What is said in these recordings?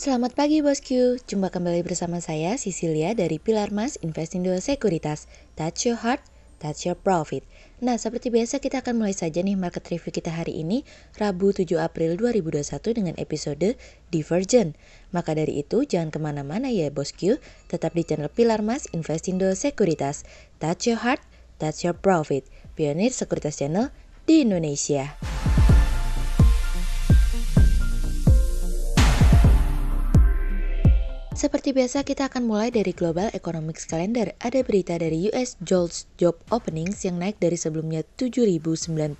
Selamat pagi bosku, jumpa kembali bersama saya Cecilia dari Pilar Mas Investindo Sekuritas. Touch your heart, touch your profit. Nah, seperti biasa kita akan mulai saja nih market review kita hari ini, Rabu 7 April 2021 dengan episode Divergent. Maka dari itu, jangan kemana-mana ya bosku, tetap di channel Pilar Mas Investindo Sekuritas. Touch your heart, touch your profit. Pionir Sekuritas Channel di Indonesia. Seperti biasa kita akan mulai dari Global Economics Calendar. Ada berita dari US JOLTS Job Openings yang naik dari sebelumnya 7.099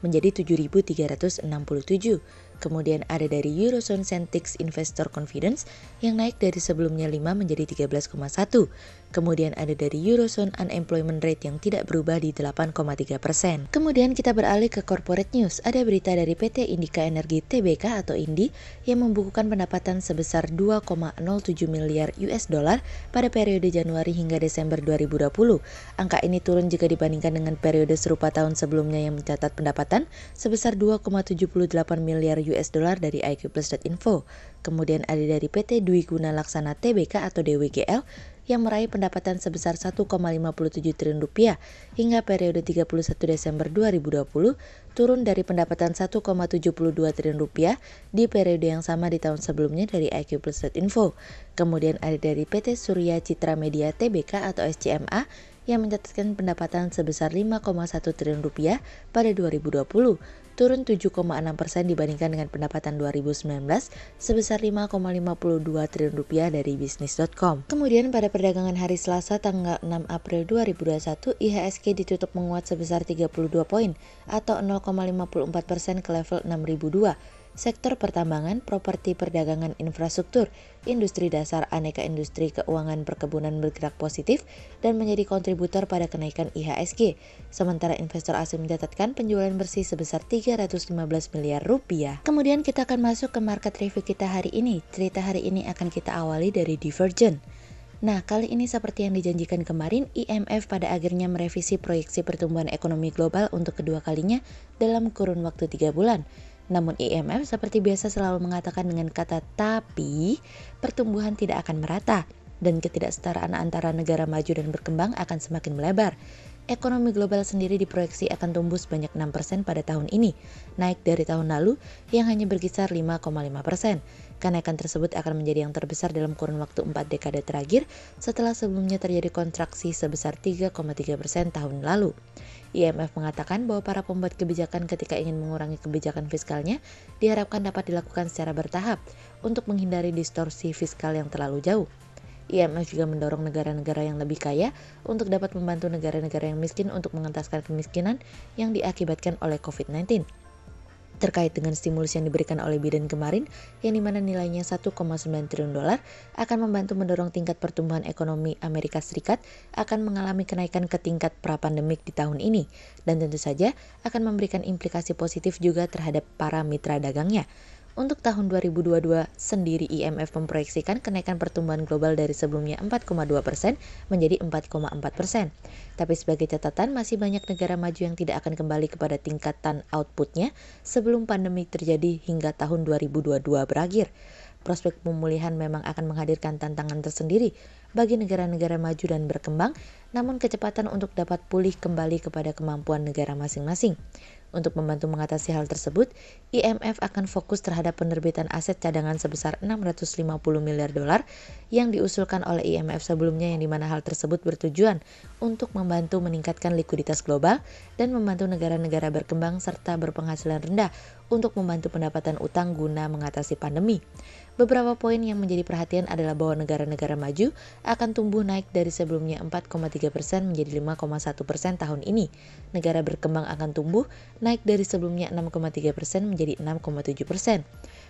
menjadi 7.367. Kemudian ada dari Eurozone Sentix Investor Confidence yang naik dari sebelumnya 5 menjadi 13,1. Kemudian ada dari Eurozone Unemployment Rate yang tidak berubah di 8,3%. Kemudian kita beralih ke Corporate News. Ada berita dari PT Indika Energi Tbk atau INDI yang membukukan pendapatan sebesar 2,07 miliar US dollar pada periode Januari hingga Desember 2020. Angka ini turun jika dibandingkan dengan periode serupa tahun sebelumnya yang mencatat pendapatan sebesar 2,78 miliar US dollar dari iqplus.info. Kemudian ada dari PT Dwi Guna Laksana Tbk atau DWGL yang meraih pendapatan sebesar 1,57 triliun rupiah hingga periode 31 Desember 2020, turun dari pendapatan 1,72 triliun rupiah di periode yang sama di tahun sebelumnya dari iqplus.info. Kemudian ada dari PT Surya Citra Media Tbk atau SCMA yang mencatatkan pendapatan sebesar 5,1 triliun rupiah pada 2020, turun 7,6% dibandingkan dengan pendapatan 2019 sebesar 5,52 triliun rupiah dari bisnis.com. Kemudian pada perdagangan hari Selasa tanggal 6 April 2021, IHSG ditutup menguat sebesar 32 poin atau 0,54% ke level 6.002. Sektor pertambangan, properti, perdagangan, infrastruktur, industri dasar, aneka industri, keuangan, perkebunan bergerak positif dan menjadi kontributor pada kenaikan IHSG. Sementara investor asing mencatatkan penjualan bersih sebesar 315 miliar rupiah. Kemudian kita akan masuk ke market review kita hari ini. Cerita hari ini akan kita awali dari Divergent. Nah, kali ini seperti yang dijanjikan kemarin, IMF pada akhirnya merevisi proyeksi pertumbuhan ekonomi global untuk kedua kalinya dalam kurun waktu 3 bulan. Namun IMF seperti biasa selalu mengatakan dengan kata tapi, pertumbuhan tidak akan merata dan ketidaksetaraan antara negara maju dan berkembang akan semakin melebar. Ekonomi global sendiri diproyeksi akan tumbuh sebanyak 6% pada tahun ini, naik dari tahun lalu yang hanya berkisar 5,5%. Kenaikan tersebut akan menjadi yang terbesar dalam kurun waktu 4 dekade terakhir setelah sebelumnya terjadi kontraksi sebesar 3,3% tahun lalu. IMF mengatakan bahwa para pembuat kebijakan ketika ingin mengurangi kebijakan fiskalnya diharapkan dapat dilakukan secara bertahap untuk menghindari distorsi fiskal yang terlalu jauh. IMF juga mendorong negara-negara yang lebih kaya untuk dapat membantu negara-negara yang miskin untuk mengentaskan kemiskinan yang diakibatkan oleh COVID-19. Terkait dengan stimulus yang diberikan oleh Biden kemarin, yang dimana nilainya 1,9 triliun dolar, akan membantu mendorong tingkat pertumbuhan ekonomi Amerika Serikat akan mengalami kenaikan ke tingkat pra-pandemik di tahun ini, dan tentu saja akan memberikan implikasi positif juga terhadap para mitra dagangnya. Untuk tahun 2022 sendiri IMF memproyeksikan kenaikan pertumbuhan global dari sebelumnya 4,2% menjadi 4,4%. Tapi sebagai catatan masih banyak negara maju yang tidak akan kembali kepada tingkatan outputnya sebelum pandemi terjadi hingga tahun 2022 berakhir. Prospek pemulihan memang akan menghadirkan tantangan tersendiri bagi negara-negara maju dan berkembang, namun kecepatan untuk dapat pulih kembali kepada kemampuan negara masing-masing. Untuk membantu mengatasi hal tersebut, IMF akan fokus terhadap penerbitan aset cadangan sebesar 650 miliar dolar yang diusulkan oleh IMF sebelumnya, yang dimana hal tersebut bertujuan untuk membantu meningkatkan likuiditas global dan membantu negara-negara berkembang serta berpenghasilan rendah untuk membantu pendapatan utang guna mengatasi pandemi. Beberapa poin yang menjadi perhatian adalah bahwa negara-negara maju akan tumbuh naik dari sebelumnya 4,3% menjadi 5,1% tahun ini. Negara berkembang akan tumbuh naik dari sebelumnya 6,3% menjadi 6,7%.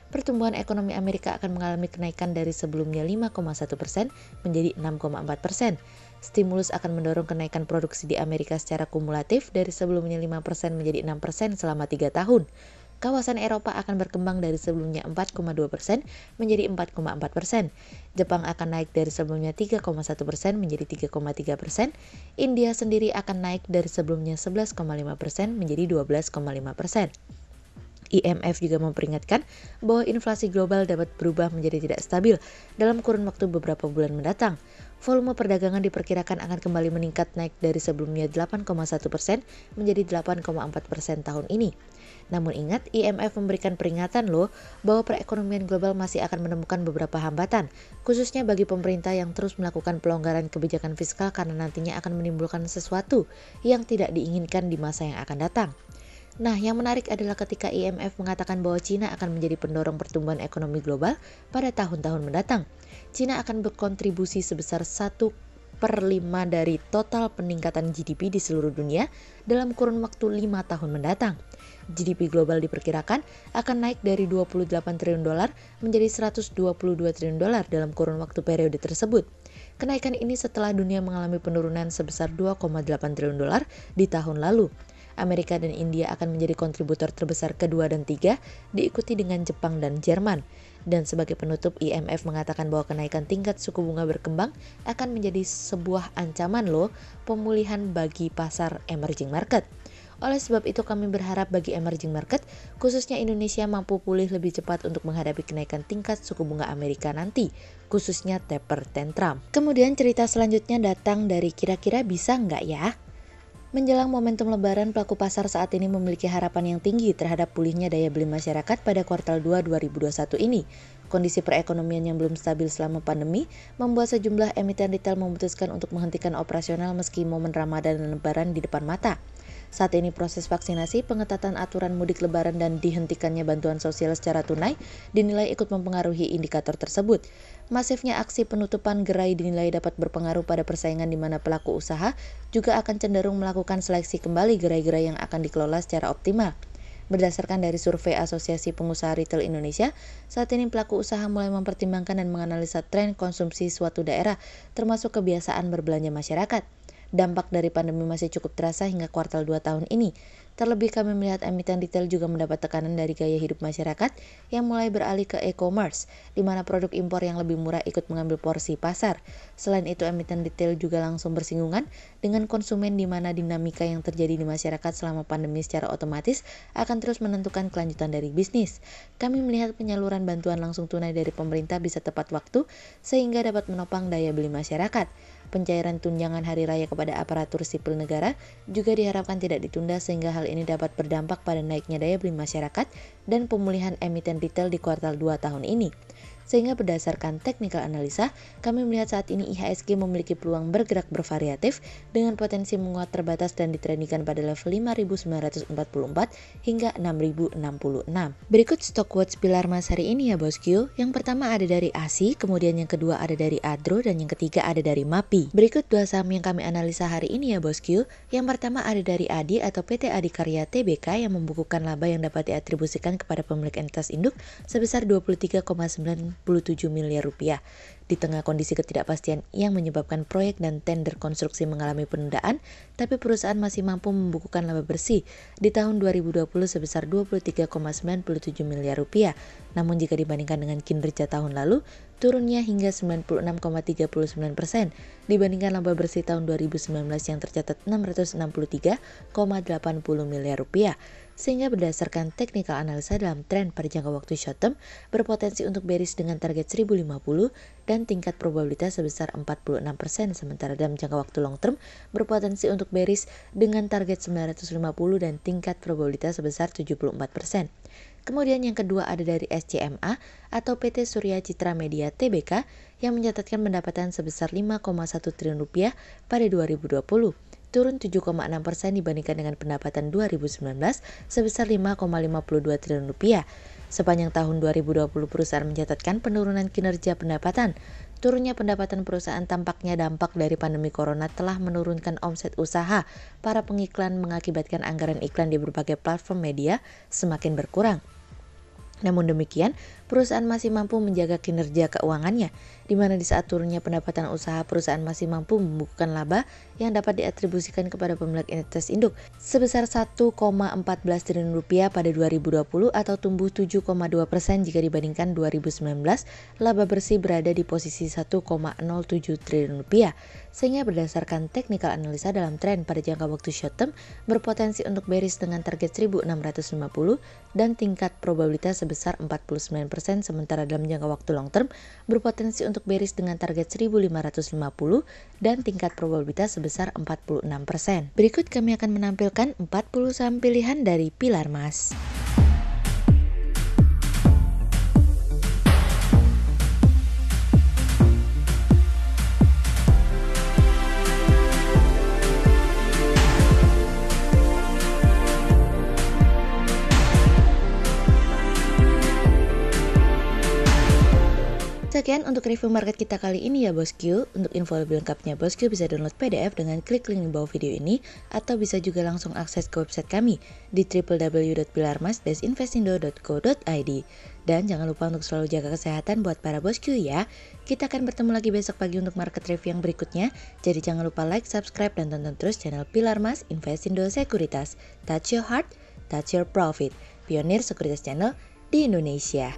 Pertumbuhan ekonomi Amerika akan mengalami kenaikan dari sebelumnya 5,1% menjadi 6,4%. Stimulus akan mendorong kenaikan produksi di Amerika secara kumulatif dari sebelumnya 5% menjadi 6% selama 3 tahun. Kawasan Eropa akan berkembang dari sebelumnya 4,2% menjadi 4,4%. Jepang akan naik dari sebelumnya 3,1% menjadi 3,3%. India sendiri akan naik dari sebelumnya 11,5% menjadi 12,5%. IMF juga memperingatkan bahwa inflasi global dapat berubah menjadi tidak stabil dalam kurun waktu beberapa bulan mendatang. Volume perdagangan diperkirakan akan kembali meningkat naik dari sebelumnya 8,1% menjadi 8,4% tahun ini. Namun ingat, IMF memberikan peringatan bahwa perekonomian global masih akan menemukan beberapa hambatan, khususnya bagi pemerintah yang terus melakukan pelonggaran kebijakan fiskal karena nantinya akan menimbulkan sesuatu yang tidak diinginkan di masa yang akan datang. Nah, yang menarik adalah ketika IMF mengatakan bahwa Cina akan menjadi pendorong pertumbuhan ekonomi global pada tahun-tahun mendatang. Cina akan berkontribusi sebesar 1/5 dari total peningkatan GDP di seluruh dunia dalam kurun waktu 5 tahun mendatang. GDP global diperkirakan akan naik dari 28 triliun dolar menjadi 122 triliun dolar dalam kurun waktu periode tersebut. Kenaikan ini setelah dunia mengalami penurunan sebesar 2,8 triliun dolar di tahun lalu. Amerika dan India akan menjadi kontributor terbesar kedua dan tiga, diikuti dengan Jepang dan Jerman. Dan sebagai penutup, IMF mengatakan bahwa kenaikan tingkat suku bunga berkembang akan menjadi sebuah ancaman pemulihan bagi pasar emerging market. Oleh sebab itu kami berharap bagi emerging market, khususnya Indonesia mampu pulih lebih cepat untuk menghadapi kenaikan tingkat suku bunga Amerika nanti, khususnya taper tantrum. Kemudian cerita selanjutnya datang dari kira-kira bisa nggak ya? Menjelang momentum lebaran, pelaku pasar saat ini memiliki harapan yang tinggi terhadap pulihnya daya beli masyarakat pada kuartal 2 2021 ini. Kondisi perekonomian yang belum stabil selama pandemi membuat sejumlah emiten retail memutuskan untuk menghentikan operasional meski momen Ramadan dan Lebaran di depan mata. Saat ini proses vaksinasi, pengetatan aturan mudik lebaran dan dihentikannya bantuan sosial secara tunai dinilai ikut mempengaruhi indikator tersebut. Masifnya aksi penutupan gerai dinilai dapat berpengaruh pada persaingan di mana pelaku usaha juga akan cenderung melakukan seleksi kembali gerai-gerai yang akan dikelola secara optimal. Berdasarkan dari survei Asosiasi Pengusaha Retail Indonesia, saat ini pelaku usaha mulai mempertimbangkan dan menganalisa tren konsumsi suatu daerah, termasuk kebiasaan berbelanja masyarakat. Dampak dari pandemi masih cukup terasa hingga kuartal 2 tahun ini. Terlebih kami melihat emiten retail juga mendapat tekanan dari gaya hidup masyarakat yang mulai beralih ke e-commerce, di mana produk impor yang lebih murah ikut mengambil porsi pasar. Selain itu, emiten retail juga langsung bersinggungan dengan konsumen di mana dinamika yang terjadi di masyarakat selama pandemi secara otomatis akan terus menentukan kelanjutan dari bisnis. Kami melihat penyaluran bantuan langsung tunai dari pemerintah bisa tepat waktu sehingga dapat menopang daya beli masyarakat. Pencairan tunjangan hari raya kepada aparatur sipil negara juga diharapkan tidak ditunda sehingga hal ini dapat berdampak pada naiknya daya beli masyarakat dan pemulihan emiten retail di kuartal 2 tahun ini. Sehingga berdasarkan technical analisa, kami melihat saat ini IHSG memiliki peluang bergerak bervariatif dengan potensi menguat terbatas dan ditrendikan pada level 5.944 hingga 6.066. Berikut stock watch pilar Mas hari ini ya bosku. Yang pertama ada dari ASI, kemudian yang kedua ada dari Adro, dan yang ketiga ada dari MAPI. Berikut dua saham yang kami analisa hari ini ya bosku. Yang pertama ada dari ADI atau PT Adikarya Tbk yang membukukan laba yang dapat diatribusikan kepada pemilik entitas induk sebesar 23,9 miliar rupiah. Di tengah kondisi ketidakpastian yang menyebabkan proyek dan tender konstruksi mengalami penundaan, tapi perusahaan masih mampu membukukan laba bersih di tahun 2020 sebesar 23,97 miliar rupiah. Namun jika dibandingkan dengan kinerja tahun lalu, turunnya hingga 96,39% dibandingkan laba bersih tahun 2019 yang tercatat 663,80 miliar rupiah. Sehingga berdasarkan technical analisa dalam tren pada jangka waktu short term berpotensi untuk bearish dengan target 1050 dan tingkat probabilitas sebesar 46%, sementara dalam jangka waktu long term berpotensi untuk bearish dengan target 950 dan tingkat probabilitas sebesar 74%. Kemudian yang kedua ada dari SCMA atau PT Surya Citra Media Tbk yang mencatatkan pendapatan sebesar 5,1 triliun rupiah pada 2020. Turun 7,6% dibandingkan dengan pendapatan 2019 sebesar 5,52 triliun rupiah. Sepanjang tahun 2020 perusahaan mencatatkan penurunan kinerja pendapatan. Turunnya pendapatan perusahaan tampaknya dampak dari pandemi corona telah menurunkan omset usaha. Para pengiklan mengakibatkan anggaran iklan di berbagai platform media semakin berkurang. Namun demikian, perusahaan masih mampu menjaga kinerja keuangannya, di mana di saat turunnya pendapatan usaha, perusahaan masih mampu membukukan laba yang dapat diatribusikan kepada pemilik entitas induk sebesar 1,14 triliun rupiah pada 2020 atau tumbuh 7,2% jika dibandingkan 2019, laba bersih berada di posisi 1,07 triliun rupiah. Sehingga berdasarkan technical analisa dalam tren pada jangka waktu short term berpotensi untuk bearish dengan target 1650 dan tingkat probabilitas sebesar 49%, sementara dalam jangka waktu long term berpotensi untuk bearish dengan target 1550 dan tingkat probabilitas sebesar 46%. Berikut kami akan menampilkan 40 saham pilihan dari Pilar Mas. Sekian untuk review market kita kali ini ya bosku. Untuk info lebih lengkapnya bosku bisa download PDF dengan klik link di bawah video ini, atau bisa juga langsung akses ke website kami di www.pilarmas-investindo.co.id. Dan jangan lupa untuk selalu jaga kesehatan buat para bosku ya. Kita akan bertemu lagi besok pagi untuk market review yang berikutnya. Jadi jangan lupa like, subscribe, dan tonton terus channel Pilar Mas Investindo Sekuritas. Touch your heart, touch your profit. Pionir Sekuritas Channel di Indonesia.